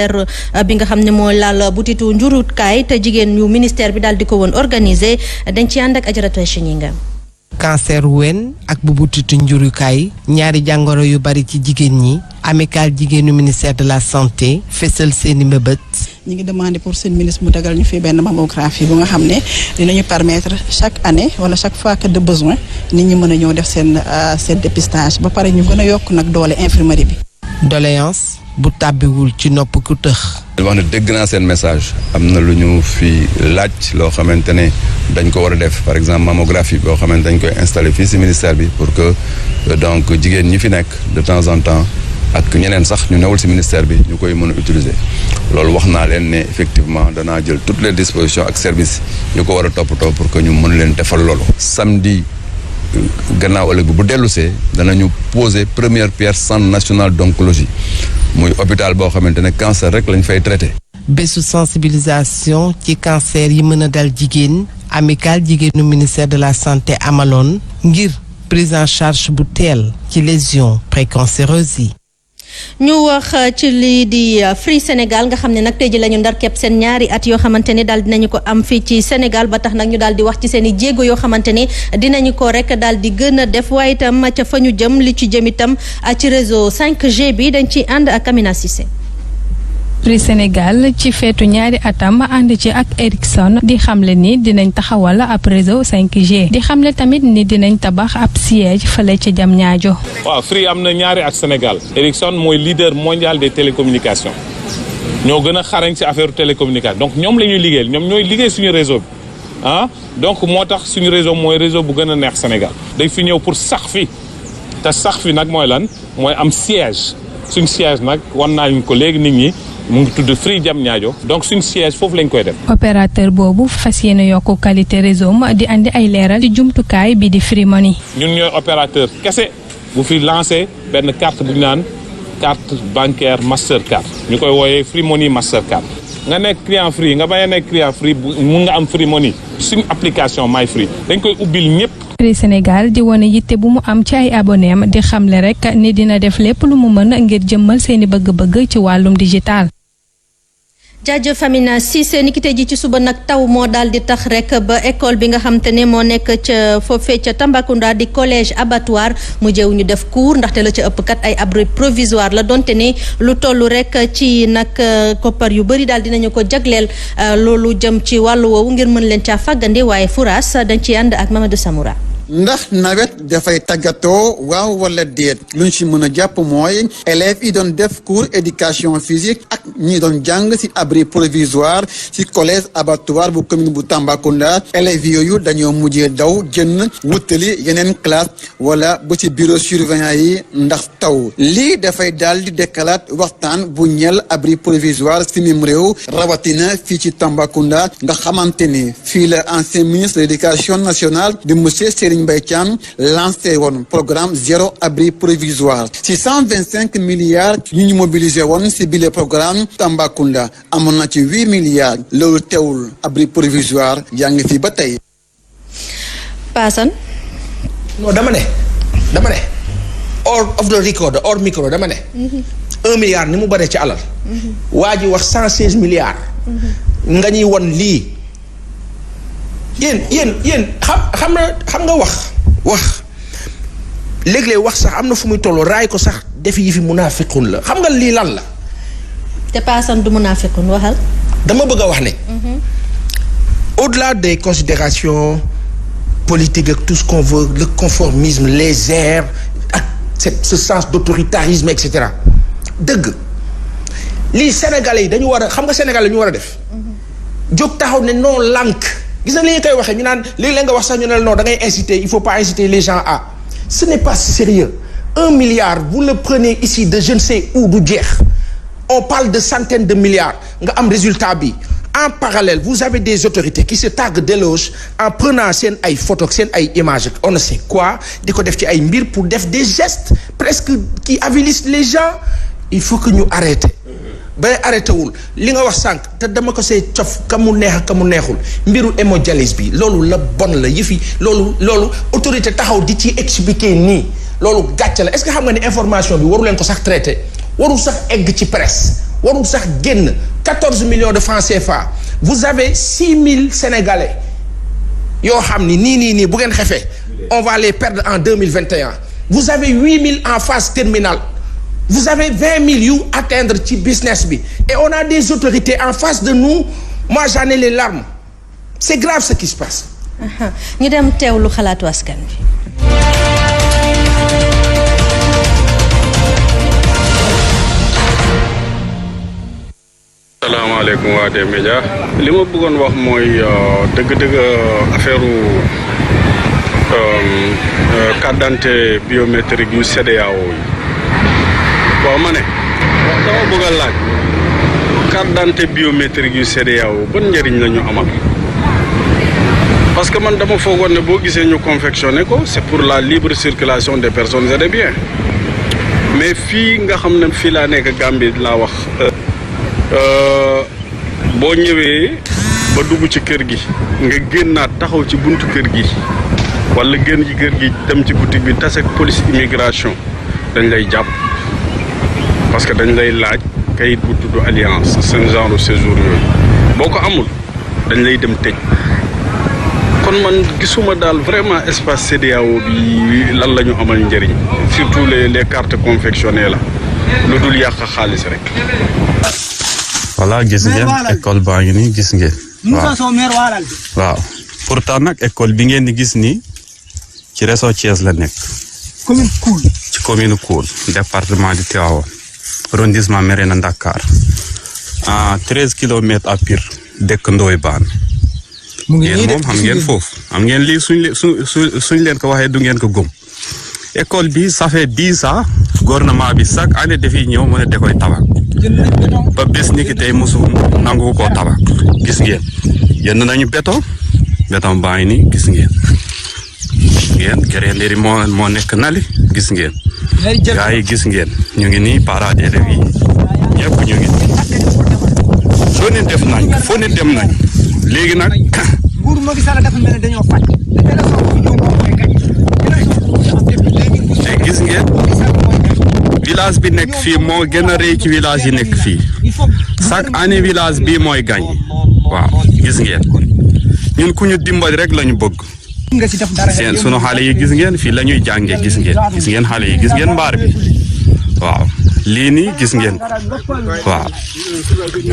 bi nga xam ne moo laal butitu njurukaay te jigéen ñu ministère bi daal di ko woon organisé dañ ci ànd ak Ajaratu Cheninga. cancer wen ak bu butitu njurukaay ñaari jàngoro yu bari ci jigéen ñi amical jigéenu ministère de la santé fésal seeni mbëbët. ñi ngi demandé pour seen ministre mu dagal ñu fi benn mammographie bu nga xam ne dinañu permettre chaque année wala chaque fois que de besoin nit ñi mën a ñëw def seen dépistage ba pare ñu gën a yokk nag doole infirmerie bi. doléance bu tàbbiwul ci nopp ku tëx. wax ne dégg naa seen message am na lu ñu fi laaj loo xamante ne dañ ko war a def par exemple mammographie boo xamante dañ koy installer fii ci ministère bi pour que donc jigéen ñi fi nekk de temps en temps ak ñeneen sax ñu newul ci ministère bi ñu koy mën a utiliser loolu wax naa leen ne effectivement danaa jël toutes les dispositions ak services ñu ko war a toppatoo pour que ñu mën leen defal loolu. samedi gannaaw ëllëg bi bu dellusee danañu poser première pierre centre national d'oncologie muy hôpital boo xamante ne cancer rek lañ fay traité. bésu sensibilisation ci cancer yi mën a dal jigéen amical jigéenu ministère de la santé amaloon ngir prise en charge bu teel ci lésions précancéreuses yi. ñu wax ci lii di Free Sénégal nga xam ne nag tey ji la ñu ndar kepp seen ñaari at yoo xamante ne daal dinañu ko am fii ci Sénégal ba tax nag ñu daal di wax ci seen i jéego yoo xamante ne dinañu ko rek daal di gën a def waaye itam ca fa ñu jëm li ci jëm itam ci réseau 5G bi dañ ci ànd ak Amina Cissé. Free Sénégal ci feetu ñaari atam ànd ci ak Ericsson di xamle ni dinañ taxawal ab réseau 5G di xamle tamit ni dinañ tabax ab siège fële ca Diamniadio. waaw Free am na ñaari at Sénégal. Ericsson mooy leader mondial des télécommunications ñoo gën a xarañ ci affaire télécommunication donc ñoom la ñuy liggéeyal ñoom ñooy liggéey suñu réseau bi donc moo tax suñu réseau mooy réseau bu gën a neex Sénégal. day fi ñëw pour sax fi te sax fi nag mooy lan mooy am siège suñu siège nag wan naa ñu ko léegi nit ñi. mu ngi tudd Free Diamniadio donc suñu siège foofu lañ koy def. opérateur boobu fas yéene yokk qualité réseau di andi ay leeral ci jumtukaay bi di Free Money. ñun ñooy opérateur kese bu fi lancé benn carte bu ñu naan carte bancaire Mastercard ñu koy wooyee Free Money Mastercard. nga nekk client Free nga bañ a nekk client Free mun nga am Free Money suñu application My Free dañ koy ubbil ñëpp. Free Sénégal di wane yitte bu mu am ci ay abonnéem di xamle rek ni dina def lépp lu mu mën ngir jëmmal seeni bëgg-bëgg ci wàllum digital. jaajëf Amina Cissé ni ki tey ji ci suba nag taw moo daal di tax rek ba école bi nga xam te ne moo nekk ca foofee ca Tambacounda di collège abattoir mu jëw ñu def cours ndaxte la ca ëpp kat ay abri provisoire la donte ne lu toll rek ci nag koppar yu bëri daal dinañu ko jagleel loolu jëm ci wàllu woowu ngir mën leen caa fàggandi waaye Fouras dañ ci ànd ak Mamadou Samoura. ndax nawet dafay tàggatoo waaw wala déet luñ ci mën a jàpp mooy élèves yi doon def cours éducation physique ak ñi doon jàng ci abri provisoire ci collège abattoir bu commune bu Tambacounda élèves yooyu dañoo mujjee daw jënn wutali yeneen classe wala ba ci bureau surveillant yi ndax taw lii dafay daal di dekkalaat waxtaan bu ñel abri provisoire ci mim réew rawatina fii ci Tambacounda nga xamante ni fii la ancien ministre de l'éducation nationale di monsieur Serigne Mbaye Thiam lancé woon programme zéro abri provisoire ci 125 milliards ñu ñu mobilisé woon ci bile programme Tambacounda amoon na ci 8 milliards loolu teewul abri provisoire yaa ngi fi ba tey. Paasan. non dama ne hors of the record hors micro dama ne. 1 milliard ni mu bare ci alal. waa ji wax 116 milliards. nga ñuy won lii. yéen xam nga wax léeg-léeg wax sax am na fu muy toll raay ko sax def yi fi munaafiqun la xam nga lii lan la. te paasan du munaafiqun waxal. dama bëgg a wax ne. au-delà des considérations politiques ak tout ce qu'on veut le conformisme les airs ak ce sens d'autoritarisme et cetera dëgg lii Sénégalais yi dañu war a xam nga Sénégalais ñu war a def. jóg taxaw ne non lànk. gis nga li ñu koy waxee ñu naan léegi-léeg nga wax sax ñu ne non da ngay inciter il faut pas inciter les gens à ce n'est pas sérieux 1 milliard vous le prenez ici de je ne sais où du jeex on parle de centaines de milliards nga am résultat bi en parallèle vous avez des autorités qui se targuent d'éloges en prenant seen ay photos seen ay images on ne sait quoi di ko def ci ay mbir pour def des gestes presque qui avilissent les gens il faut que ñu arrêter ba arrêté wul li nga wax sànq te dama ko see cof ka mu neex ka mu neexul mbiru hémodialyse bi loolu la bon la yëfi loolu autorité taxaw di ci expliquer nii loolu gàcce la est-ce que xam nga ne information bi waru leen ko sax traité warul sax egg ci presse warul sax génn 14 millions de francs CFA vous avez 6000 Sénégalais yoo xam ni nii bu ngeen xefee on va les perdre en 2021 vous avez 8000 en phase terminale vous avez 20 000 yu atteindre ci business bi et on a des autorités en face de nous moi j'en ai les larmes c'est grave ce qui se passe. ñu dem teewlu xalaatu askan wi. salaamaaleykum waa D-Média li ma bëggoon wax mooy dëgg-dëgg affaire carte d'identité biométrique yu CEDEAO yi waaw ma ne dama bëgg a laaj carte d'identité biométrique yu CEDEAO ban njëriñ la ñu amal parce que man dama foogoon ne boo gisee ñu confectionné ko c'est pour la libre circulation des personnes et des biens mais fii nga xam ne fii laa nekk Gambie laa wax boo ñëwee ba dugg ci kër gi nga génnaat taxaw ci buntu kër gi wala génn ci kër gi dem ci boutique bi tase ak police immigration dañ lay jàpp parce que dañ lay laaj kayit bu tudd alliance seen genre séjour yooyu boo ko amul dañ lay dem tëj kon man gisuma daal vraiment espace CEDEAO bi lan la ñu amal njëriñ surtout les cartes confectionnées la lu dul yàq xaalis rek. voilà gis ngeen école baa ngi nii gis ngeen. waaw pourtant nag école bi ngeen di gis nii ci réseau Thiès la nekk. commune Koul. ci commune Koul département de Tivaouane arrondissement Mérina Dakhar à 13 kilomètres à Pire dëkk Ndoye Bane. yéen moom xam ngeen foofu xam ngeen lii suñ leen ko waxee du ngeen ko gëm. école bi ça fait 10 ans gouvernement bi chaque année dafiy ñëw mu ne da koy tabax ba bés ni ki tey mosu nangu koo tabax gis ngeen jënd nañu béton baa ngi nii gis ngeen grainerie moo nekk nali gis ngeen gars yi gis ngeen ñu ngi nii parents d'élèves yi ñëpp ñu ngi soo ni def nañ foo ni dem nañ léegi nag te gis ngeen village bi nekk fii moo gën a rëy ci village yi nekk fii chaque année village bii mooy gañ waaw gis ngeen ñun ku ñu dimbali rek lañu bëgg sunu xale yi gis ngeen fii la ñuy jàngee gis ngeen xale yi gis ngeen mbaar bi waaw lii nii gis ngeen waaw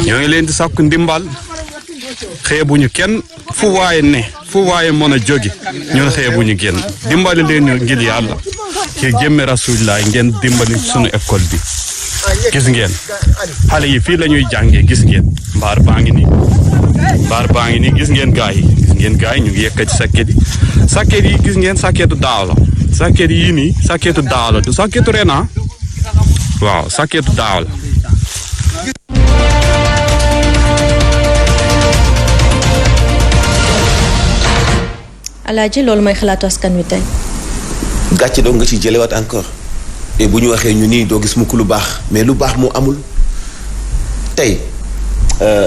ñoo ngi leen di sàkku ndimbal xeebuñu kenn fu waaye mën a jóge ñun xeebuñu génn dimbali leen ñu ngir yàlla ci jëmme rasulillah ngeen dimbali sunu école bi gis ngeen xale yi fii la ñuy jàngee gis ngeen mbaar baa ngi nii gis ngeen gaay yi ñu ngi yëkkati sakket yi gis ngeen sakketu daaw la sakket yii nii sakketu daaw la du sakketu ren waaw sakketu daaw la. Alaaji loolu mooy xalaatu askan wi tey. gàcce doo nga ci jëlewaat encore et bu ñu waxee ñu nii doo gis mukk lu baax mais lu baax moo amul tey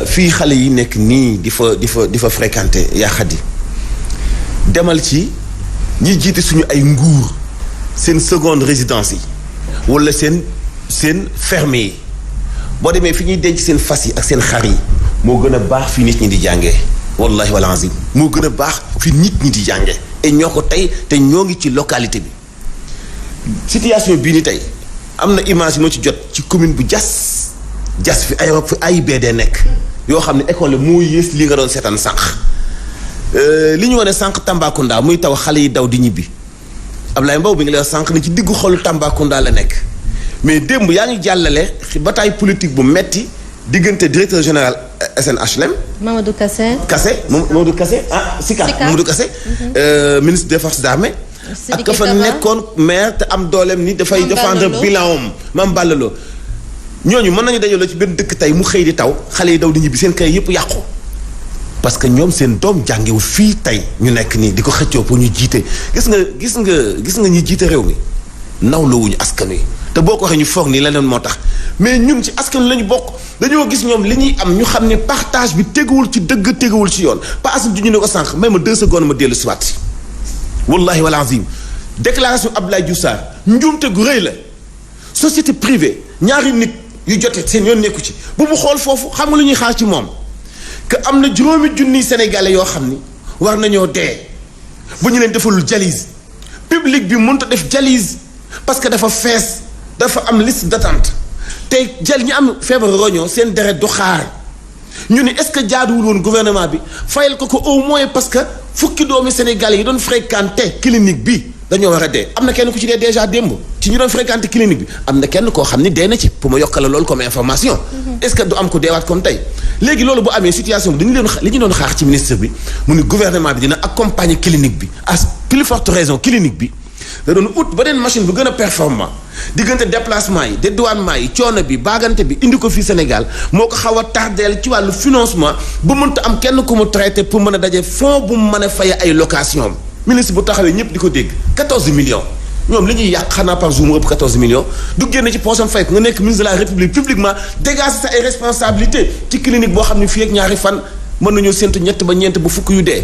fii xale yi nekk nii di fa fréquenter yaa xaddi demal ci ñi jiite suñu ay nguur seen seconde résidence yi wala seen ferme yi boo demee fi ñuy denc seen fas yi ak seen xar yi moo gën a baax fi nit ñi di jàngee wallahi wal azim moo gën a baax fi nit ñi di jàngee et ñoo ko tey te ñoo ngi ci localité bi situation bii ni tey am na image moo ci jot ci commune bu jas fi AIBD nekk yoo xam ne école la moo yées li nga doon seetaan sànq li ñu wane sànq Tambacounda muy taw xale yi daw di ñibbi Ablaye Mbow bi nga lay wax sànq ni ci diggu xolu Tambacounda la nekk mais démb yaa ngi jàllale bataille politique bu metti diggante directeur général SNHLM. Mamadou Kassé. Mamadou Kassé SICAP Mamadou Kassé. Ministre des forces armées. ak ka fa nekkoon maire te am dooleem ni dafay défendre bilan am Mame Balla Lo ñooñu mën nañu dajaloo ci benn dëkk tey mu xëy di taw xale yi daw di ñibbi seen kay yëpp yàqu. parce que ñoom seen doom jàngewul fii tey ñu nekk nii di ko xëccoo pour ñu jiite gis nga ñi jiite réew mi nawlawuñu askan wi te boo ko waxee ñu foog nii leneen moo tax mais ñun ci askan wi lañu bokk dañoo gis ñoom li ñuy am ñu xam ne partage bi teguwul ci dëgg teguwul ci yoon paas ju ñu ne ko sànq may ma 2 secondes ma dellu siwaat wallahi wal azim déclaration Abdoulaye Diouf Sarr njuumte gu rëy la société privée ñaari nit yu jote seen yoon nekku ci bu mu xool foofu xam nga lu ñuy xaar ci moom que am na 5,000 sénégalais yoo xam ni war nañoo dee bu ñu leen defalul dialyse public bi mënut a def dialyse parce que dafa fees dafa am liste d'attente te ñi am feebar roño seen deret du xaar ñu ne est-ce que jaaduwul woon gouvernement bi fayal ko au moins parce que fukki doomi sénégalais yi doon fréquenté clinique bi dañoo war a dee am na kenn ku ci dee déjà démb ci ñu doon fréquenté clinique bi am na kenn koo xam ni dee na ci pour ma yokkala loolu comme information est-ce que du am ko deewaat kon tey léegi loolu bu amee situation bi li ñu doon xaar ci ministre bi mu ni gouvernement bi dina accompagner clinique bi à plus forte raison clinique bi da doon ut beneen machine bu gën a performant diggante déplacement yi dédouanement yi coono bi baagante bi indi ko fii Sénégal moo ko xaw a tardeel ci wàllu financement bu mënta am kenn ku mu traité pour mën a daje fonds bu mu mën a faye ay location ministre bu taxawee ñëpp di ko dégg 14 millions ñoom li ñuy yàq xanaa par jour mu ëpp 14 millions du génn ci poosam fay ko nga nekk ministre de la République publiquement dégager sa ay responsabilité ci clinique boo xam ne fii ak ñaari fan mën nañoo séntu ñett ba ñeent ba fukk yu dee